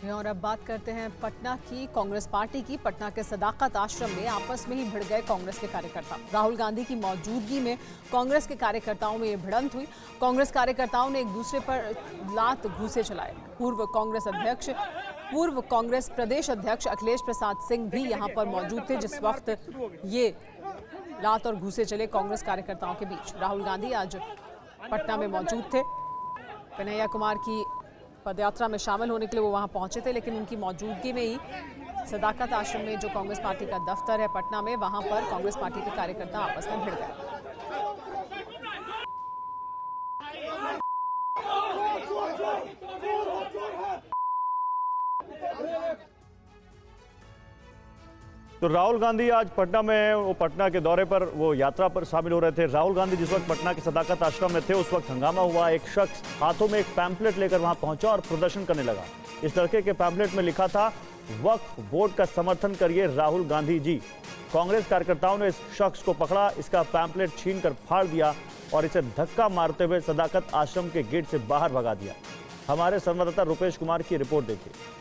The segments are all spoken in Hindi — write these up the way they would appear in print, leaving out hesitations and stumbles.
और अब बात करते हैं पटना की कांग्रेस पार्टी की। पटना के सदाकत आश्रम में आपस में ही भिड़ गए कांग्रेस के कार्यकर्ता। राहुल गांधी की मौजूदगी में कांग्रेस के कार्यकर्ताओं में ये भिड़ंत हुई। कांग्रेस कार्यकर्ताओं ने एक दूसरे पर लात घूंसे चलाए। पूर्व कांग्रेस प्रदेश अध्यक्ष अखिलेश प्रसाद सिंह भी यहां पर मौजूद थे जिस वक्त ये लात और घूंसे चले कांग्रेस कार्यकर्ताओं के बीच। राहुल गांधी आज पटना में मौजूद थे। कन्हैया कुमार की पदयात्रा में शामिल होने के लिए वो वहां पहुंचे थे, लेकिन उनकी मौजूदगी में ही सदाकत आश्रम में जो कांग्रेस पार्टी का दफ्तर है पटना में, वहां पर कांग्रेस पार्टी के कार्यकर्ता आपस में भिड़ गए। तो राहुल गांधी आज पटना में वो पटना के दौरे पर वो यात्रा पर शामिल हो रहे थे। राहुल गांधी जिस वक्त पटना के सदाकत आश्रम में थे उस वक्त हंगामा हुआ। एक शख्स हाथों में एक पैम्पलेट लेकर वहां पहुंचा और प्रदर्शन करने लगा। इस लड़के के पैम्पलेट में लिखा था, वक्फ बोर्ड का समर्थन करिए राहुल गांधी जी। कांग्रेस कार्यकर्ताओं ने इस शख्स को पकड़ा, इसका पैम्पलेट छीनकर फाड़ दिया और इसे धक्का मारते हुए सदाकत आश्रम के गेट से बाहर भगा दिया। हमारे संवाददाता रुपेश कुमार की रिपोर्ट देखिए।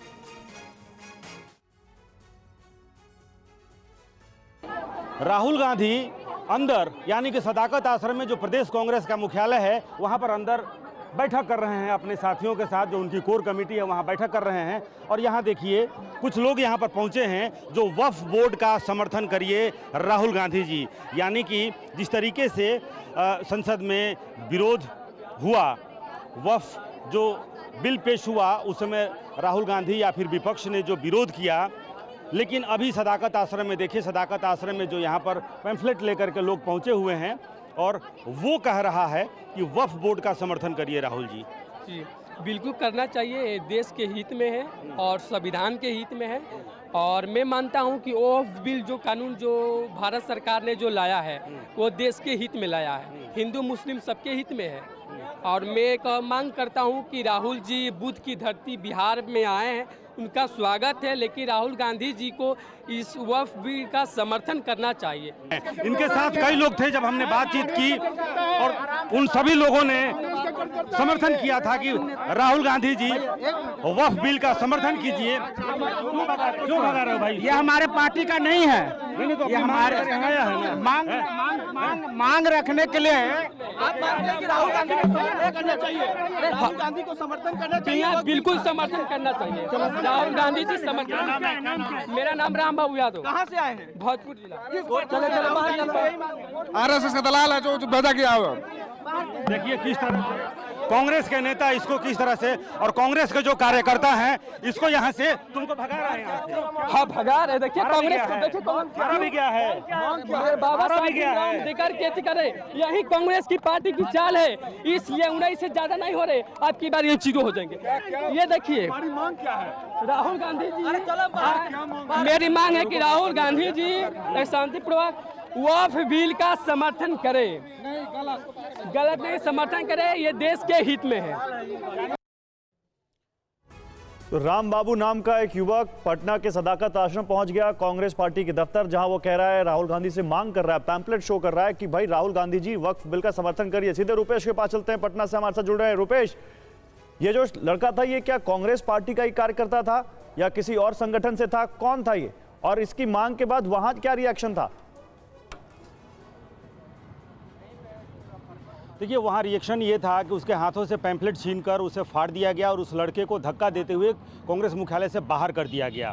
राहुल गांधी अंदर यानी कि सदाकत आश्रम में जो प्रदेश कांग्रेस का मुख्यालय है वहां पर अंदर बैठक कर रहे हैं अपने साथियों के साथ। जो उनकी कोर कमेटी है वहां बैठक कर रहे हैं। और यहां देखिए कुछ लोग यहां पर पहुंचे हैं जो वक्फ बोर्ड का समर्थन करिए राहुल गांधी जी। यानी कि जिस तरीके से संसद में विरोध हुआ, वक्फ जो बिल पेश हुआ उस समय राहुल गांधी या फिर विपक्ष ने जो विरोध किया, लेकिन अभी सदाकत आश्रम में देखिए, सदाकत आश्रम में जो यहाँ पर पैम्फलेट लेकर के लोग पहुँचे हुए हैं और वो कह रहा है कि वक्फ बोर्ड का समर्थन करिए राहुल जी। जी बिल्कुल करना चाहिए, देश के हित में है और संविधान के हित में है। और मैं मानता हूं कि वक्फ बिल जो कानून जो भारत सरकार ने जो लाया है वो देश के हित में लाया है, हिंदू मुस्लिम सबके हित में है। और मैं एक मांग करता हूं कि राहुल जी बुद्ध की धरती बिहार में आए हैं, उनका स्वागत है, लेकिन राहुल गांधी जी को इस वक्फ बिल का समर्थन करना चाहिए। इनके साथ कई लोग थे जब हमने बातचीत की और उन सभी लोगों ने समर्थन किया था कि राहुल गांधी जी वक्फ बिल का समर्थन कीजिए। क्यों भगा रहे हो भाई? ये हमारे पार्टी का नहीं है, ये हमारे मांग रखने के लिए है। राहुल गांधी को समर्थन करना चाहिए, राहुल गांधी को समर्थन करना चाहिए, बिल्कुल समर्थन करना चाहिए। राहुल गांधी जी समर्थन। मेरा नाम राम बाबू यादव। कहाँ से आए हैं? भोजपुर जिला। RSS का दलाल है जो पैदा किया हुआ। देखिए किस तरह कांग्रेस के नेता इसको किस तरह से, और कांग्रेस के जो कार्यकर्ता हैं इसको यहाँ से तुमको भगा रहे हैं यहाँ से। हाँ भगा रहे। देखिए कांग्रेस को देखिए मारा भी गया है, बाबा साहब देकर कैसे करे, यही कांग्रेस की पार्टी की चाल है। इसलिए 19 से ज्यादा नहीं हो रहे, अब की बार ये जीरो हो जाएंगे। ये देखिए मांग क्या है? राहुल गांधी जी, मेरी मांग है कि राहुल गांधी जी शांतिपूर्वक वक्फ बिल का समर्थन करें। गलत नहीं, समर्थन करें, ये देश के हित में है। तो राम बाबू नाम का एक युवक पटना के सदाकत आश्रम पहुंच गया, कांग्रेस पार्टी के दफ्तर, जहां वो कह रहा है, राहुल गांधी से मांग कर रहा है, पैम्पलेट शो कर रहा है कि भाई राहुल गांधी जी वक्फ बिल का समर्थन करिए। सीधे रुपेश के पास चलते हैं, पटना से हमारे साथ जुड़ रहे हैं रुपेश। ये जो लड़का था ये क्या कांग्रेस पार्टी का ही कार्यकर्ता था या किसी और संगठन से था? कौन था ये, और इसकी मांग के बाद वहां क्या रिएक्शन था? देखिए वहाँ रिएक्शन ये था कि उसके हाथों से पैम्फलेट छीनकर उसे फाड़ दिया गया और उस लड़के को धक्का देते हुए कांग्रेस मुख्यालय से बाहर कर दिया गया।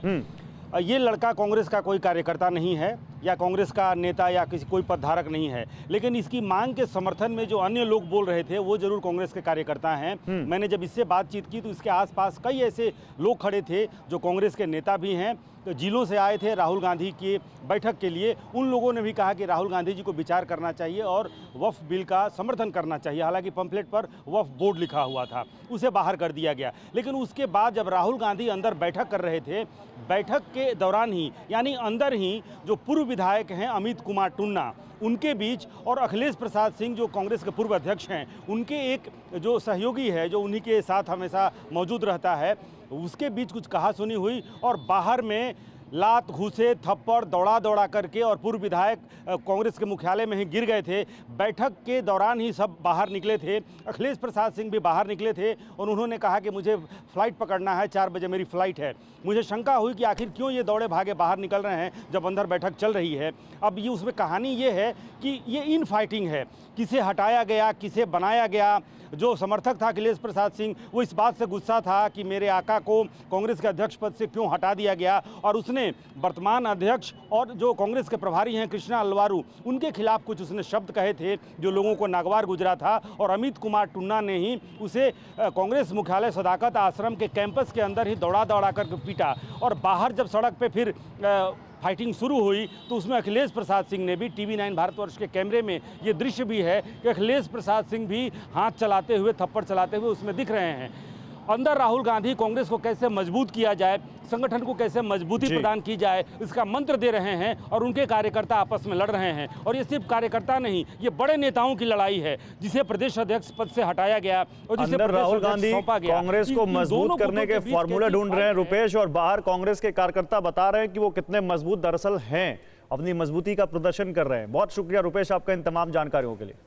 ये लड़का कांग्रेस का कोई कार्यकर्ता नहीं है या कांग्रेस का नेता या किसी कोई पदधारक नहीं है, लेकिन इसकी मांग के समर्थन में जो अन्य लोग बोल रहे थे वो जरूर कांग्रेस के कार्यकर्ता हैं। मैंने जब इससे बातचीत की तो इसके आसपास कई ऐसे लोग खड़े थे जो कांग्रेस के नेता भी हैं, तो जिलों से आए थे राहुल गांधी की बैठक के लिए। उन लोगों ने भी कहा कि राहुल गांधी जी को विचार करना चाहिए और वक्फ बिल का समर्थन करना चाहिए। हालांकि पंपलेट पर वक्फ बोर्ड लिखा हुआ था, उसे बाहर कर दिया गया। लेकिन उसके बाद जब राहुल गांधी अंदर बैठक कर रहे थे, बैठक के दौरान ही यानी अंदर ही जो पूर्व विधायक हैं अमित कुमार टुन्ना, उनके बीच और अखिलेश प्रसाद सिंह जो कांग्रेस के पूर्व अध्यक्ष हैं, उनके एक जो सहयोगी है जो उन्हीं के साथ हमेशा मौजूद रहता है, उसके बीच कुछ कहासुनी हुई और बाहर में लात, घूसे, थप्पड़ दौड़ा दौड़ा करके, और पूर्व विधायक कांग्रेस के मुख्यालय में ही गिर गए थे। बैठक के दौरान ही सब बाहर निकले थे। अखिलेश प्रसाद सिंह भी बाहर निकले थे और उन्होंने कहा कि मुझे फ्लाइट पकड़ना है, 4 बजे मेरी फ्लाइट है। मुझे शंका हुई कि आखिर क्यों ये दौड़े भागे बाहर निकल रहे हैं जब अंदर बैठक चल रही है। अब ये उसमें कहानी ये है कि ये इन फाइटिंग है, किसे हटाया गया, किसे बनाया गया। जो समर्थक था अखिलेश प्रसाद सिंह, वो इस बात से गुस्सा था कि मेरे आका को कांग्रेस के अध्यक्ष पद से क्यों हटा दिया गया, और उसने वर्तमान अध्यक्ष और जो कांग्रेस के प्रभारी हैं कृष्णा अलवारू, उनके खिलाफ कुछ उसने शब्द कहे थे जो लोगों को नागवार गुजरा था। और अमित कुमार टुन्ना ने ही उसे कांग्रेस मुख्यालय सदाकत आश्रम के कैंपस के अंदर ही दौड़ा दौड़ा कर पीटा। और बाहर जब सड़क पे फिर फाइटिंग शुरू हुई तो उसमें अखिलेश प्रसाद सिंह ने भी, TV9 भारतवर्ष के कैमरे में ये दृश्य भी है कि अखिलेश प्रसाद सिंह भी हाथ चलाते हुए, थप्पड़ चलाते हुए उसमें दिख रहे हैं। अंदर राहुल गांधी कांग्रेस को कैसे मजबूत किया जाए, संगठन को कैसे मजबूती प्रदान की जाए, इसका मंत्र दे रहे हैं और उनके कार्यकर्ता आपस में लड़ रहे हैं। और ये सिर्फ कार्यकर्ता नहीं, ये बड़े नेताओं की लड़ाई है, जिसे प्रदेश अध्यक्ष पद से हटाया गया और जिसे अंदर राहुल गांधी कांग्रेस को मजबूत करने के फॉर्मूला ढूंढ रहे हैं रुपेश, और बाहर कांग्रेस के कार्यकर्ता बता रहे हैं कि वो कितने मजबूत दरअसल हैं, अपनी मजबूती का प्रदर्शन कर रहे हैं। बहुत शुक्रिया रुपेश आपका इन तमाम जानकारियों के लिए।